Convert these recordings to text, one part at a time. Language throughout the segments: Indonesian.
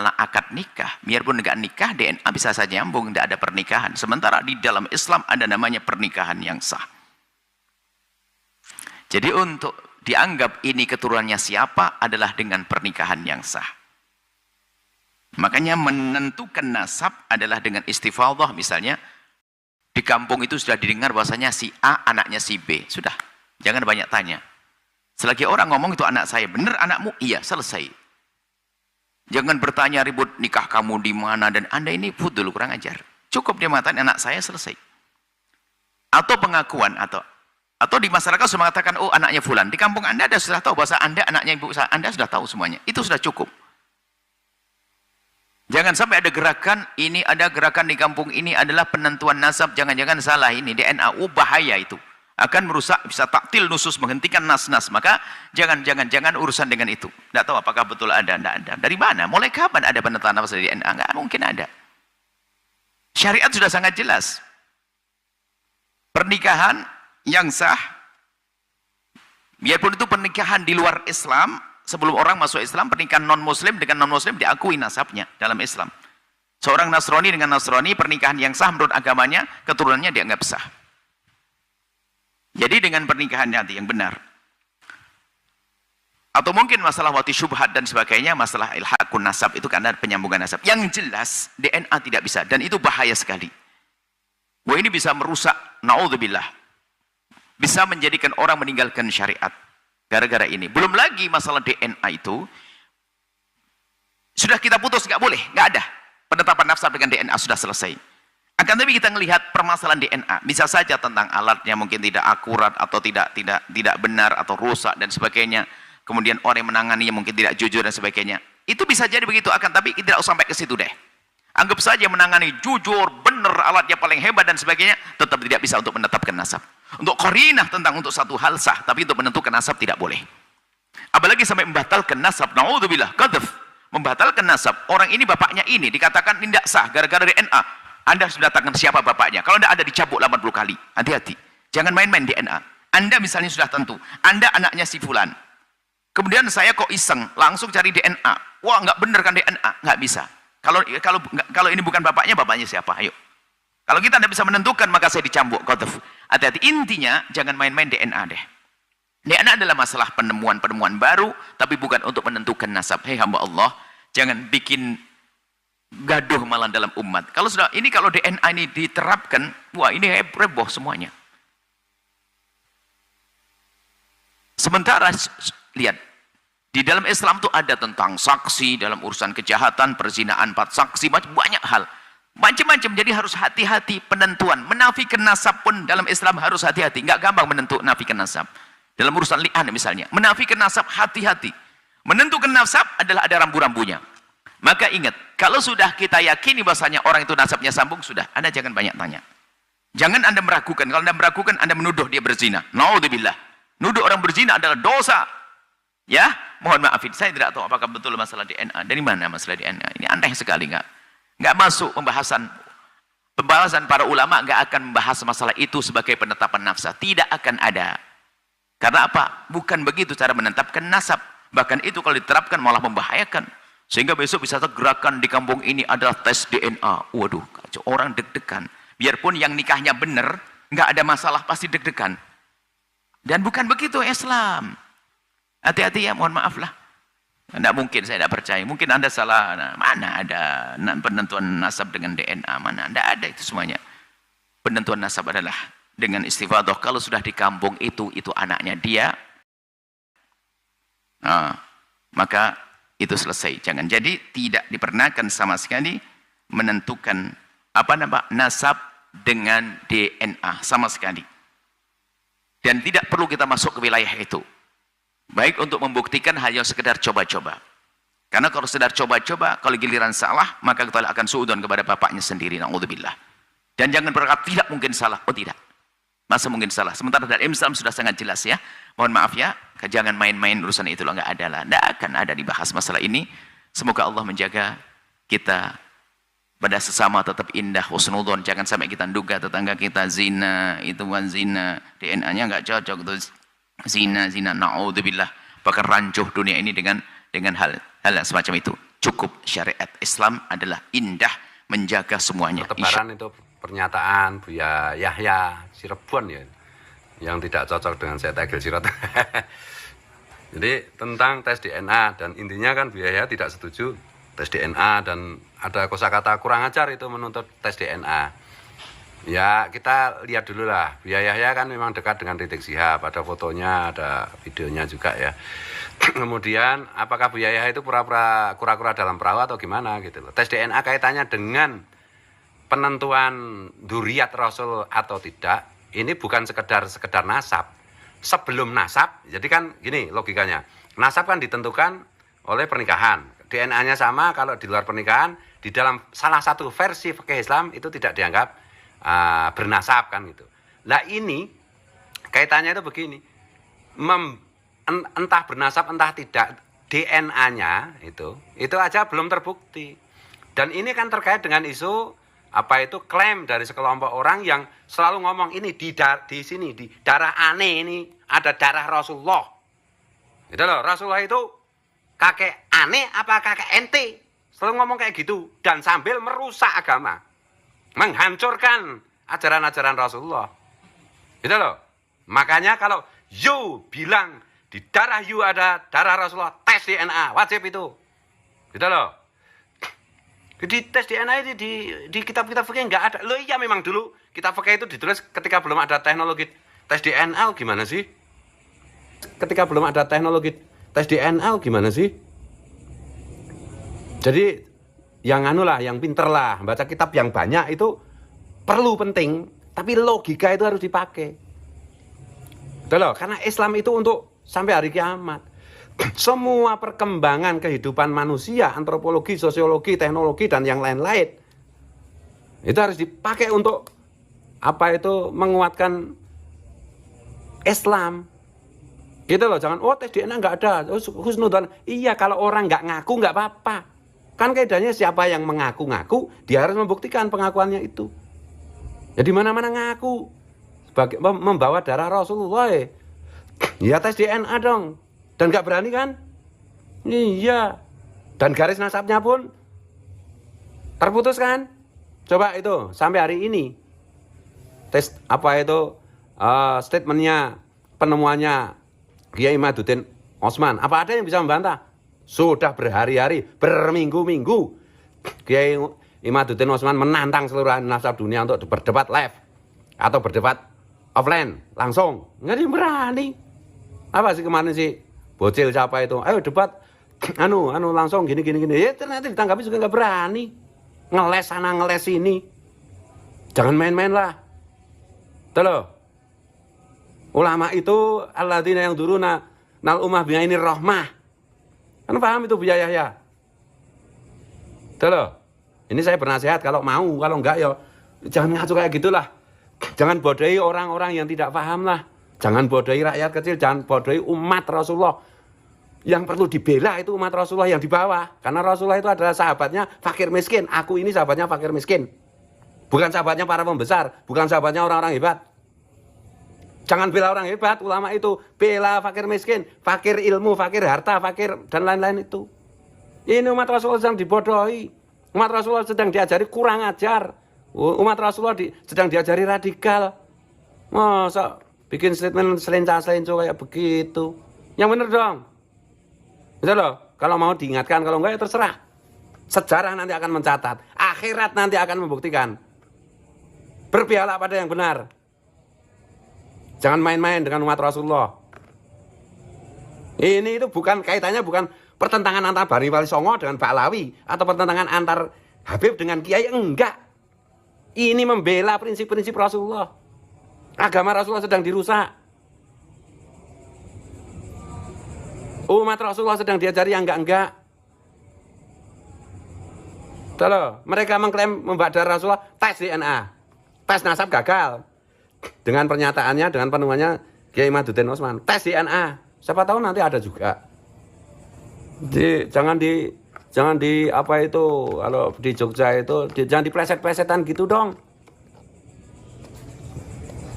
akad nikah. Biarpun nggak nikah, DNA bisa saja nyambung, tidak ada pernikahan. Sementara di dalam Islam ada namanya pernikahan yang sah. Jadi untuk dianggap ini keturunannya siapa adalah dengan pernikahan yang sah. Makanya menentukan nasab adalah dengan istifadhah. Misalnya di kampung itu sudah didengar bahwasanya si A anaknya si B. Sudah, jangan banyak tanya. Selagi orang ngomong itu anak saya, benar anakmu? Iya, selesai. Jangan bertanya ribut nikah kamu di mana dan Anda ini fudul, kurang ajar. Cukup dia mengatakan anak saya, selesai. Atau pengakuan atau di masyarakat sudah mengatakan oh anaknya fulan. Di kampung Anda sudah tahu bahwa Anda anaknya ibu Anda, sudah tahu semuanya. Itu sudah cukup. Jangan sampai ada gerakan ini, ada gerakan di kampung ini adalah penentuan nasab, jangan-jangan salah ini DNA, bahaya itu. Akan merusak, bisa taktil nusus, menghentikan nas-nas. Maka jangan urusan dengan itu. Tidak tahu apakah betul ada, tidak ada. Dari mana? Mulai kapan ada penentuan nasab dari DNA? Nggak mungkin ada. Syariat sudah sangat jelas. Pernikahan yang sah, biarpun itu pernikahan di luar Islam, sebelum orang masuk Islam, pernikahan non-muslim dengan non-muslim diakui nasabnya dalam Islam. Seorang Nasrani dengan Nasrani, pernikahan yang sah menurut agamanya, keturunannya dianggap sah. Jadi dengan pernikahan yang benar. Atau mungkin masalah wati syubhat dan sebagainya, masalah ilhaqun nasab, itu karena penyambungan nasab. Yang jelas, DNA tidak bisa, dan itu bahaya sekali. Wah, ini bisa merusak, na'udzubillah. Bisa menjadikan orang meninggalkan syariat gara-gara ini. Belum lagi masalah DNA itu sudah kita putus, nggak boleh, nggak ada penetapan nasab dengan DNA, sudah selesai. Akan tapi kita melihat permasalahan DNA, bisa saja tentang alatnya mungkin tidak akurat atau tidak benar atau rusak dan sebagainya. Kemudian orang yang menanganinya mungkin tidak jujur dan sebagainya. Itu bisa jadi begitu, akan tapi tidak usah sampai ke situ deh. Anggap saja menangani jujur, benar, alatnya paling hebat dan sebagainya, tetap tidak bisa untuk menetapkan nasab. Untuk qarinah tentang untuk satu hal sah, tapi untuk menentukan nasab tidak boleh. Apalagi sampai membatalkan nasab, na'udzubillah, qadzaf, membatalkan nasab. Orang ini bapaknya ini dikatakan tidak sah gara-gara DNA. Anda sudah datangkan siapa bapaknya? Kalau tidak ada dicabut 80 kali. Hati-hati. Jangan main-main DNA. Anda misalnya sudah tentu, Anda anaknya si fulan. Kemudian saya kok iseng, langsung cari DNA. Wah, nggak bener kan DNA? Nggak bisa. Kalau ini bukan bapaknya siapa? Ayo. Kalau kita tidak bisa menentukan, maka saya dicambuk. Hati-hati. Intinya, jangan main-main DNA deh. DNA adalah masalah penemuan baru, tapi bukan untuk menentukan nasab. Hei hamba Allah, jangan bikin gaduh malah dalam umat. Kalau DNA ini diterapkan, wah ini heboh semuanya. Sementara, lihat, di dalam Islam itu ada tentang saksi, dalam urusan kejahatan, perzinahan, 4 saksi, banyak hal. Macam-macam, jadi harus hati-hati penentuan. Menafikan nasab pun dalam Islam harus hati-hati. Nggak gampang menafikan nasab. Dalam urusan li'an misalnya. Menafikan nasab, hati-hati. Menentukan nasab adalah ada rambu-rambunya. Maka ingat, kalau sudah kita yakini bahasanya orang itu nasabnya sambung, sudah. Anda jangan banyak tanya. Jangan Anda meragukan. Kalau Anda meragukan, Anda menuduh dia berzina. Na'udzubillah. Nuduh orang berzina adalah dosa. Ya, mohon maafin. Saya tidak tahu apakah betul masalah DNA. Dari mana masalah DNA? Ini aneh sekali, nggak masuk pembahasan para ulama, nggak akan membahas masalah itu sebagai penetapan nasab. Tidak akan ada. Karena apa? Bukan begitu cara menetapkan nasab. Bahkan itu kalau diterapkan malah membahayakan. Sehingga besok bisa gerakan di kampung ini adalah tes DNA. Waduh, kacau. Orang deg-degan. Biarpun yang nikahnya benar, nggak ada masalah, pasti deg-degan. Dan bukan begitu Islam. Hati-hati ya, mohon maaf lah. Tidak mungkin, saya tidak percaya. Mungkin Anda salah. Nah, mana ada penentuan nasab dengan DNA? Mana? Tidak ada itu semuanya. Penentuan nasab adalah dengan istifadhah. Kalau sudah di kampung itu anaknya dia. Nah, maka itu selesai. Jangan. Jadi tidak diperkenankan sama sekali menentukan nasab dengan DNA sama sekali. Dan tidak perlu kita masuk ke wilayah itu. Baik untuk membuktikan hanya sekedar coba-coba. Karena kalau sekedar coba-coba, kalau giliran salah, maka kita akan suudzon kepada bapaknya sendiri. Na'udzubillah. Dan jangan berkata tidak mungkin salah. Oh tidak. Masa mungkin salah. Sementara dalam Islam sudah sangat jelas ya. Mohon maaf ya, jangan main-main urusan itu loh, nggak ada lah. Nggak akan ada dibahas masalah ini. Semoga Allah menjaga kita pada sesama tetap indah husnudzon. Jangan sampai kita duga tetangga kita zina, itu bukan zina, DNA-nya nggak cocok, itu zina, na'udzubillah. Bahkan rancuh dunia ini dengan hal semacam itu. cukup. Syariat Islam adalah indah, menjaga semuanya. Tebaran itu pernyataan Buya Yahya Cirebon ya, yang tidak cocok dengan Syed Agil Sirot. Jadi tentang tes DNA, dan intinya kan Buya Yahya tidak setuju tes DNA, dan ada kosakata kurang ajar itu menuntut tes DNA. Ya kita lihat dulu lah, Buya Yahya kan memang dekat dengan Rizik Syihab, ada fotonya, ada videonya juga ya. Kemudian apakah Buya Yahya itu pura-pura kura-kura dalam perahu atau gimana gitu loh. Tes DNA kaitannya dengan penentuan dzurriyyat Rasul atau tidak, ini bukan sekedar nasab. Sebelum nasab, jadi kan gini logikanya, nasab kan ditentukan oleh pernikahan, DNA-nya sama. Kalau di luar pernikahan, di dalam salah satu versi fikih Islam itu tidak dianggap bernasab kan gitu. Nah ini kaitannya itu begini, entah bernasab entah tidak, DNA-nya itu aja belum terbukti. Dan ini kan terkait dengan isu klaim dari sekelompok orang yang selalu ngomong ini di sini di darah aneh ini ada darah Rasulullah. Gitu loh, Rasulullah itu kakek aneh apa kakek ente? Selalu ngomong kayak gitu, dan sambil merusak agama, menghancurkan ajaran-ajaran Rasulullah. Gitu loh. Makanya kalau you bilang di darah you ada darah Rasulullah, tes DNA wajib itu. Gitu loh. Jadi tes DNA itu di kitab-kitab fikih nggak ada. Loh iya memang dulu kitab fikih itu ditulis ketika belum ada teknologi tes DNA. Gimana sih? Ketika belum ada teknologi tes DNA gimana sih? Jadi yang yang pinter lah, baca kitab yang banyak itu perlu, penting, tapi logika itu harus dipakai. Betul loh, karena Islam itu untuk sampai hari kiamat. Semua perkembangan kehidupan manusia, antropologi, sosiologi, teknologi, dan yang lain-lain, itu harus dipakai untuk menguatkan Islam. Gitu loh, jangan tes DNA nggak ada, husnudzon. Iya, kalau orang nggak ngaku nggak apa-apa. Kan kaidahnya siapa yang mengaku-ngaku, dia harus membuktikan pengakuannya itu. Jadi mana-mana ngaku sebagai membawa darah Rasulullah, ya tes DNA dong. Dan gak berani kan? Iya. Dan garis nasabnya pun terputus kan? Coba itu sampai hari ini tes statementnya, penemuannya Kiai Imaduddin Osman, apa ada yang bisa membantah? Sudah berhari-hari, berminggu-minggu Kiai Imaduddin Osman menantang seluruh nasab dunia untuk berdebat live atau berdebat offline langsung. Nggak ada yang berani. Apa sih kemarin sih bocil siapa itu? Ayo debat langsung gini. Ya ternyata ditanggapi juga nggak berani. Ngeles sana ngeles sini. Jangan main-main lah. Tuh loh. Ulama itu alladzina yang duruna nal ummah bi'ainir rahmah. Kan paham itu Buya Yahya? Tuh loh. Ini saya bernasihat kalau mau, kalau enggak ya jangan ngaco kayak gitulah. Jangan bodohi orang-orang yang tidak paham lah. Jangan bodohi rakyat kecil, jangan bodohi umat Rasulullah. Yang perlu dibela itu umat Rasulullah yang di bawah. Karena Rasulullah itu adalah sahabatnya fakir miskin. Aku ini sahabatnya fakir miskin. Bukan sahabatnya para pembesar, bukan sahabatnya orang-orang hebat. Jangan bela orang hebat, ulama itu. Bela fakir miskin, fakir ilmu, fakir harta, fakir dan lain-lain itu. Ini umat Rasulullah sedang dibodohi. Umat Rasulullah sedang diajari kurang ajar. Umat Rasulullah sedang diajari radikal. Masa bikin statement selencah-selencah kayak begitu. Yang bener dong. Betul loh. Kalau mau diingatkan, kalau enggak ya terserah. Sejarah nanti akan mencatat. Akhirat nanti akan membuktikan. Berpihaklah pada yang benar. Jangan main-main dengan umat Rasulullah. Ini itu kaitannya bukan pertentangan antara Bani Wali Songo dengan Ba'lawi. Atau pertentangan antar Habib dengan Kiai. Enggak. Ini membela prinsip-prinsip Rasulullah. Agama Rasulullah sedang dirusak. Umat Rasulullah sedang diajari yang enggak-enggak. Tuh loh, mereka mengklaim membadar Rasulullah, tes DNA. Tes nasab gagal. Dengan pernyataannya, dengan penemuannya Kiai Imaduddin Osman. Tes DNA. Siapa tahu nanti ada juga. Jangan kalau di Jogja itu jangan dipleset-plesetan gitu dong.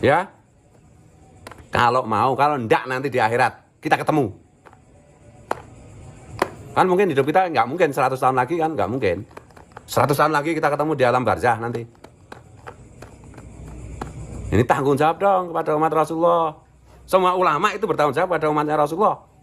Ya. Kalau mau, kalau enggak nanti di akhirat kita ketemu. Kan mungkin hidup kita nggak mungkin 100 tahun lagi kan, nggak mungkin. 100 tahun lagi kita ketemu di alam barzah nanti. Ini tanggung jawab dong kepada umat Rasulullah. Semua ulama itu bertanggung jawab pada umatnya Rasulullah.